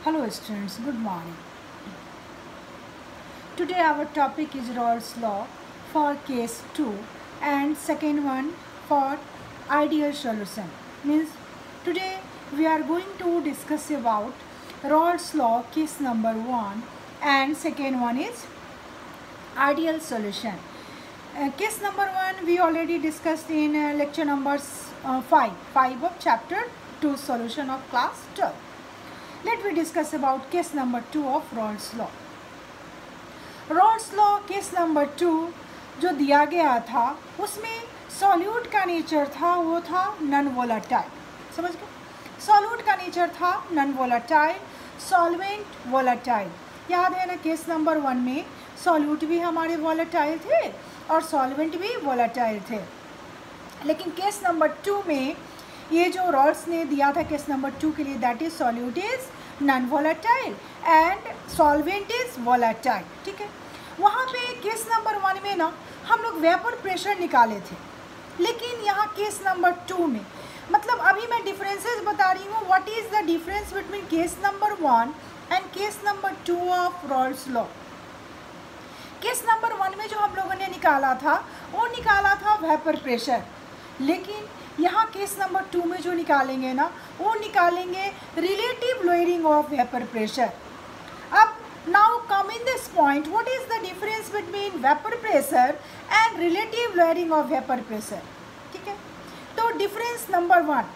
Hello students, good morning. Today our topic is Rawls law for case 2 and second one for ideal solution. Means today we are going to discuss about Rawls law case number 1 and second one is ideal solution. Case number 1 we already discussed in lecture number 5 of chapter 2 solution of class 12. Let me discuss about case number 2 of Rawls law. Rawls law case number 2 जो दिया गया था उसमें solute का nature था वो था non volatile. समझ गए? सॉल्यूट का नेचर था नॉन वोलेटाइल, सॉल्वेंट वोलेटाइल. याद है ना, केस नंबर 1 में सॉल्यूट भी हमारे वोलेटाइल थे और सॉल्वेंट भी वोलेटाइल थे. लेकिन केस नंबर 2 में ये जो रॉल्स ने दिया था केस नंबर 2 के लिए, that is solute is non volatile and solvent is volatile. ठीक है, वहाँ पे केस नंबर 1 में ना हम लोग वेपर प्रेशर निकाले थे, लेकिन यहाँ केस नंबर 2 में मतलब अभी मैं डिफरेंसेस बता रही हूँ. What is the difference between case number 1 and case number 2 of Rawls law. Case number 1 में जो हम लोगों ने निकाला था वो निकाला था वेपर प्रेशर, लेकिन यहाँ केस नंबर 2 में जो निकालेंगे ना वो निकालेंगे relative lowering of vapour pressure. अब now come in this point, what is the difference between vapour pressure and relative lowering of vapour pressure. ठीक है, तो difference number 1,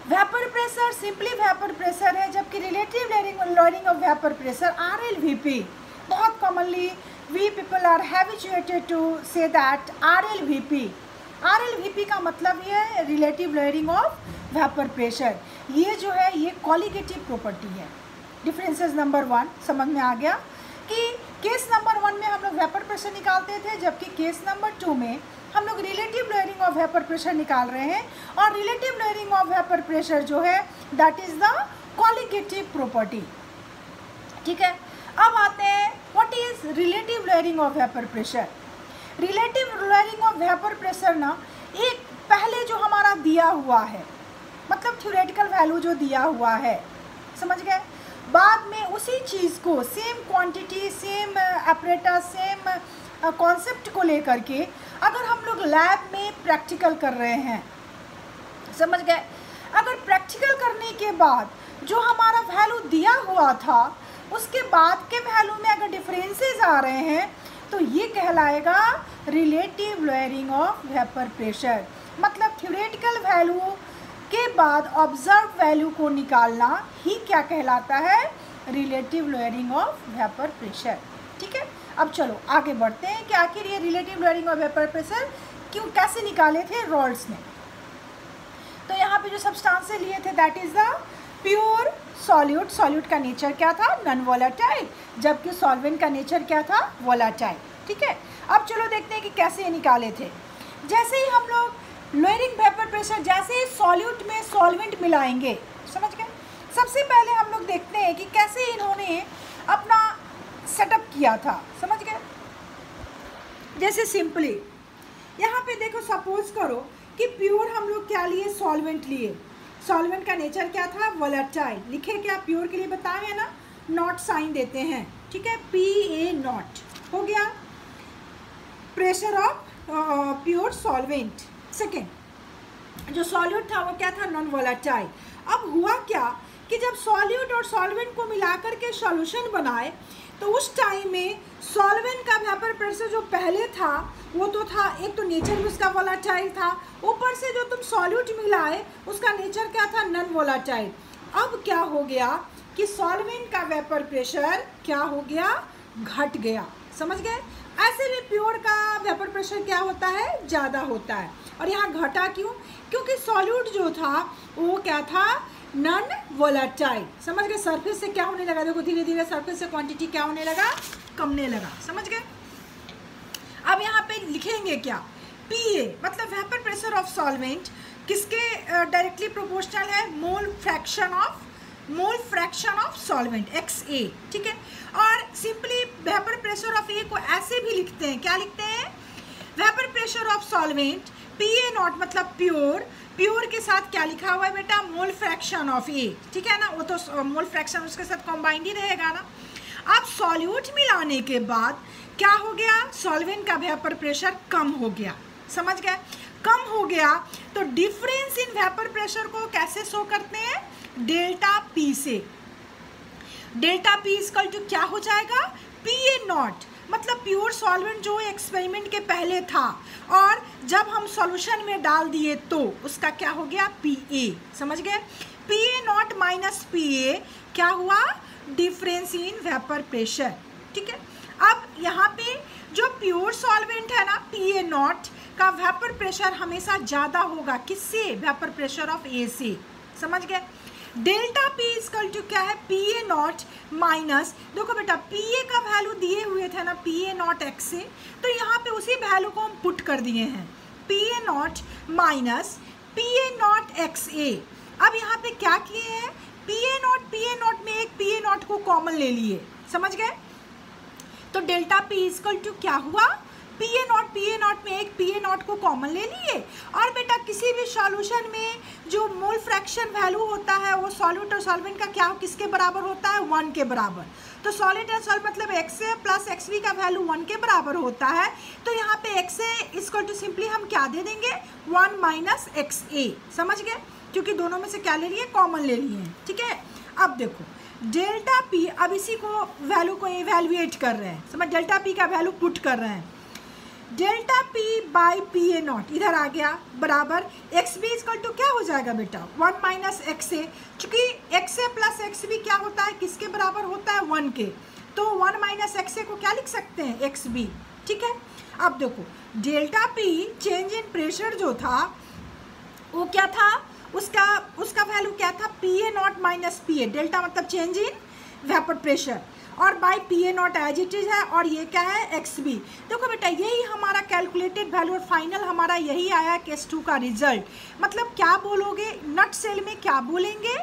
vapour pressure simply vapour pressure है, जबकि relative lowering of vapour pressure RLVP. बहुत commonly we people are habituated to say that RLVP. RLVP का मतलब ये है relative lowering of vapour pressure. ये जो है ये क्वालिटेटिव प्रॉपर्टी है. डिफरेंसेस नंबर 1 समझ में आ गया कि केस नंबर 1 में हम लोग वेपर प्रेशर निकालते थे, जबकि केस नंबर 2 में हम लोग relative lowering of vapour pressure निकाल रहे हैं. और relative lowering of vapour pressure जो है that is the qualitative property. ठीक है, अब आते हैं what is relative lowering of vapour pressure. Relative lowering of vapour pressure ना एक पहले जो हमारा दिया हुआ है, मतलब थ्योरेटिकल वैल्यू जो दिया हुआ है, समझ गए, बाद में उसी चीज़ को same quantity, same operator, same concept को लेकर के अगर हम लोग लैब में प्रैक्टिकल कर रहे हैं, समझ गए, अगर प्रैक्टिकल करने के बाद जो हमारा वैल्यू दिया हुआ था उसके बाद के वैल्यू में अगर डिफरेंसेस आ रहे हैं तो ये कहलाएगा relative lowering of vapour pressure. मतलब थ्योरेटिकल वैल्यू के बाद ऑब्जर्व वैल्यू को निकालना ही क्या कहलाता है, relative lowering of vapour pressure. ठीक है, अब चलो आगे बढ़ते हैं कि आखिर ये relative lowering of vapour pressure क्यों कैसे निकाले थे रॉल्स ने. तो यहाँ पे जो सब्सटेंसेस लिए थे that is the pure solute. Solute का नेचर क्या था, नॉन वोलेटाइल, जबकि सॉल्वेंट का नेचर क्या था, वोलेटाइल. ठीक है, अब चलो देखते हैं कि कैसे ये निकाले थे. जैसे ही हम लोग लोअरिंग वेपर प्रेशर, जैसे ही सॉल्यूट में सॉल्वेंट मिलाएंगे, समझ गए, सबसे पहले हम लोग देखते हैं कि कैसे इन्होंने अपना सेटअप किया था. समझ गए, जैसे सिंपली यहाँ पे देखो, सपोज करो कि प्योर हम लोग क्या लिए, सॉल्वेंट लिए. सॉल्वेंट का नेचर क्या था, वोलेटाइल. लिखे क्या, प्योर के लिए बताए हैं ना, नॉट साइन देते हैं. ठीक है, PA नॉट हो गया pressure of pure solvent. Second जो सॉल्यूट था वो क्या था, नॉन वोलेटाइल. अब हुआ क्या कि जब सॉल्यूट और सॉल्वेंट को मिलाकर के सॉल्यूशन बनाए तो उस टाइम में सॉल्वेंट का वेपर प्रेशर जो पहले था वो तो था, एक तो नेचर भी उसका वोलेटाइल था, ऊपर से जो तुम सॉल्यूट मिलाए उसका नेचर क्या था, नॉन वोलेटाइल. अब क्या हो गया कि सॉल्वेंट का वेपर प्रेशर क्या हो गया, घट गया. समझ गए, ऐसे में प्योर का वेपर प्रेशर क्या होता है, ज़्यादा होता है. और यहाँ घटा क्यों, क्योंकि सॉल्यूट जो था वो क्या था, नॉन वोलेटाइल. समझ गए, सरफेस से क्या होने लगा, देखो धीरे धीरे सरफेस से क्वांटिटी क्या होने लगा, कमने लगा. समझ गए, अब यहाँ पे लिखेंगे क्या, PA मतलब वेपर प्रेशर ऑफ सॉल्वेंट किसके डायरेक्टली प्रोपोर्शनल है, mole fraction of solvent XA. ठीक है, और simply vapour pressure of A को ऐसे भी लिखते हैं, क्या लिखते हैं, vapour pressure of solvent PA not मतलब प्योर, प्योर के साथ क्या लिखा हुआ है बेटा, मोल फ्रैक्शन ऑफ A, ठीक है ना, वो तो मोल फ्रैक्शन उसके साथ कॉम्बाइंड ही रहेगा ना। अब सॉल्यूट मिलाने के बाद क्या हो गया, सॉल्वेंट का वेपर प्रेशर कम हो गया, समझ गए, कम हो गया। तो डिफरेंस इन वेपर प्रेशर को कैसे शो करते हैं, डेल्टा P से। डेल्टा P इक्वल टू क्या हो जाएगा, PA नॉट मतलब प्योर सॉल्वेंट जो एक्सपेरिमेंट के पहले था और जब हम सॉल्यूशन में डाल दिए तो उसका क्या हो गया, PA, समझ गए। PA नॉट माइनस PA क्या हुआ, डिफरेंस इन वेपर प्रेशर, ठीक है। अब यहाँ पे जो प्योर सॉल्वेंट है ना, PA नॉट का वेपर प्रेशर हमेशा ज़्यादा होगा, किससे, वेपर प्रेशर ऑफ A से, समझ गए। डेल्टा P इक्वल टू क्या है, PA नॉट माइनस, देखो बेटा PA का वैल्यू दिए हुए थे ना, PA नॉट x से, तो यहाँ पे उसी वैल्यू को हम पुट कर दिए हैं, PA naught minus PA not XA। अब यहाँ पे क्या किए हैं, PA नॉट में एक PA नॉट को कॉमन ले लिए, समझ गए। तो डेल्टा P इक्वल टू क्या हुआ, PA नॉट में एक PA नॉट को कॉमन ले लिए। और बेटा किसी भी सॉल्यूशन में जो मोल फ्रैक्शन वैल्यू होता है वो सॉल्यूट और सॉल्वेंट का क्या किसके बराबर होता है, 1 के बराबर। तो सॉलिड और सॉल्व मतलब XA प्लस XB का वैल्यू 1 के बराबर होता है। तो यहाँ पे XA इक्वल टू सिंपली हम क्या दे देंगे, 1 माइनस XA, समझ गए, क्योंकि दोनों में से क्या ले लिए, कॉमन ले लिए हैं, ठीक है। अब देखो डेल्टा P, अब इसी को वैल्यू को इवेल्युएट कर रहे हैं, समझ, डेल्टा P का वैल्यू पुट कर रहे हैं। Delta P by PA not इधर आ गया बराबर XB इक्वल टू क्या हो जाएगा बेटा, 1 माइनस XA, चूँकि XA प्लस XB क्या होता है, किसके बराबर होता है, 1 के, तो 1 माइनस XA को क्या लिख सकते हैं, XB, ठीक है। अब देखो delta P change in pressure जो था वो क्या था, उसका वैल्यू क्या था, PA naught minus PA, delta मतलब चेंज इन वेपर प्रेशर, और by PA naught as it is है, और ये क्या है, XB। देखो बेटा यही हमारा कैलकुलेटेड वैल्यू और फाइनल हमारा यही आया केस 2 का रिजल्ट। मतलब क्या बोलोगे, नट सेल में क्या बोलेंगे,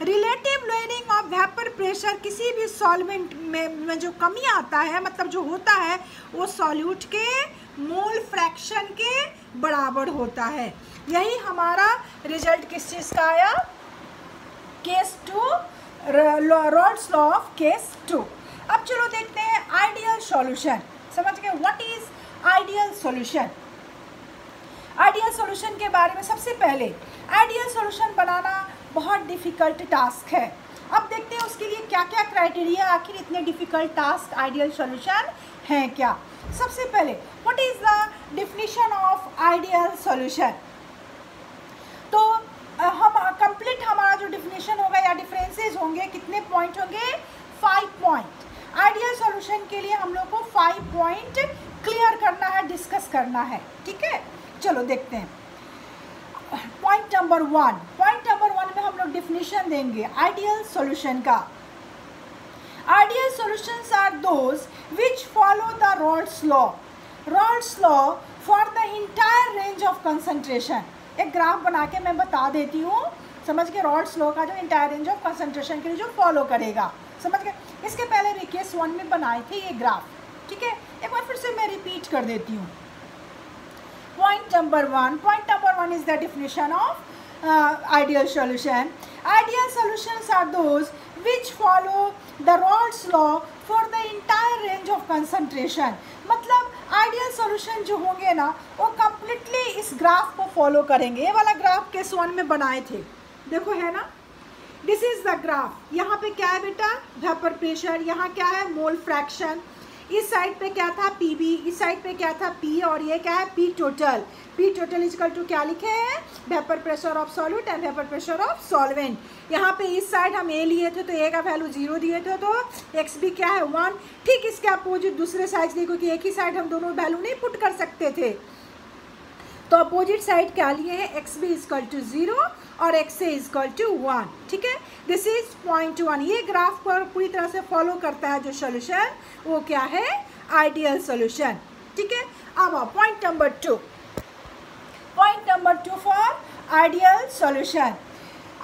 relative lowering of vapour pressure, किसी भी सॉल्वेंट में जो कमी आता है, मतलब जो होता है वो सॉल्यूट के मोल फ्रैक्शन के बराबर होता है। यही हमारा रिजल्ट किस चीज़ का आया, case 2, Rawls law of case 2। अब चलो देखते हैं आइडियल सॉल्यूशन, समझ गए, what is ideal solution. Ideal solution के बारे में सबसे पहले आइडियल सॉल्यूशन बनाना बहुत डिफ़िकल्ट टास्क है। अब देखते हैं उसके लिए क्या क्या क्राइटेरिया, आखिर इतने डिफ़िकल्ट टास्क आइडियल सॉल्यूशन हैं क्या। सबसे पहले what is the definition of ideal solution. तो हम कंप्लीट हमारा जो डिफिनीशन होगा या डिफरेंसेस होंगे, कितने पॉइंट होंगे, 5 पॉइंट। आइडियल सॉल्यूशन के लिए हम लोग को 5 पॉइंट क्लियर करना है, डिस्कस करना है, ठीक है। चलो देखते हैं पॉइंट नंबर 1। पॉइंट नंबर 1 में हम लोग डिफिनीशन देंगे आइडियल सॉल्यूशन का। Ideal solutions are those which follow the Raoult's law. Raoult's law for the entire range of concentration. एक ग्राफ बना के मैं बता देती हूँ, समझ के, रॉल्स लॉ का जो इंटायर रेंज ऑफ कंसंट्रेशन के लिए जो फॉलो करेगा, समझ गए। इसके पहले भी केस 1 में बनाए थे ये ग्राफ, ठीक है। एक बार फिर से मैं रिपीट कर देती हूँ। Point number 1 is the definition of ideal solution. Ideal solutions are those which follow the Raoult's law for the entire range of concentration. मतलब आइडियल सॉल्यूशन जो होंगे ना वो कम्प्लीटली इस ग्राफ को फॉलो करेंगे। ये वाला ग्राफ केस 1 में बनाए थे, देखो है ना, दिस इज द ग्राफ। यहाँ पे क्या है बेटा, वेपर प्रेशर, यहाँ क्या है, मोल फ्रैक्शन, इस साइड पे क्या था, PB, इस साइड पे क्या था, P, और ये क्या है, P total. P total equal to क्या लिखे हैं, vapour pressure of solute and vapour pressure of solvent. यहाँ पे इस साइड हम A लिए थे तो A का वैल्यू 0 दिए थे, तो XB क्या है, 1। ठीक इसके अपोजिट दूसरे साइड देखो कि एक ही साइड हम दोनों वैल्यू नहीं पुट कर सकते थे, तो अपोजिट साइड क्या लिए हैं, XB इक्वल टू 0 और XA इक्वल टू 1, ठीक है। This is point 1। ये ग्राफ पर पूरी तरह से फॉलो करता है जो सोल्यूशन, वो क्या है, आइडियल सोल्यूशन, ठीक है। अब point number 2। Point number 2 for ideal solution.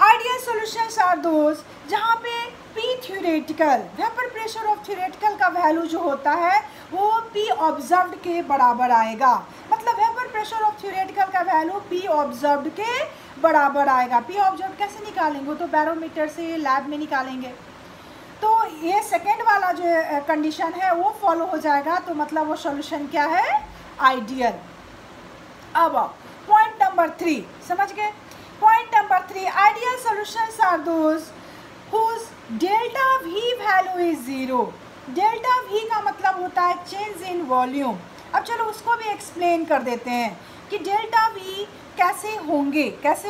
Ideal solutions are those जहाँ पे P theoretical, vapour pressure of theoretical का वैल्यू जो होता है वो P ऑब्जर्व्ड के बराबर आएगा। मतलब वेपर प्रेशर ऑफ थ्योरेटिकल का वैल्यू पी ऑब्जर्व्ड के बराबर आएगा। पी ऑब्जर्व्ड कैसे निकालेंगे, तो बैरोमीटर से लैब में निकालेंगे। तो ये सेकेंड वाला जो कंडीशन है वो फॉलो हो जाएगा, तो मतलब वो सॉल्यूशन क्या है, आइडियल। अब पॉइंट नंबर 3 समझ गए। Point number 3, ideal solutions are those whose delta V value is 0। Delta V का मतलब होता है चेंज इन वॉल्यूम। अब चलो उसको भी एक्सप्लेन कर देते हैं कि डेल्टा वी कैसे होंगे, कैसे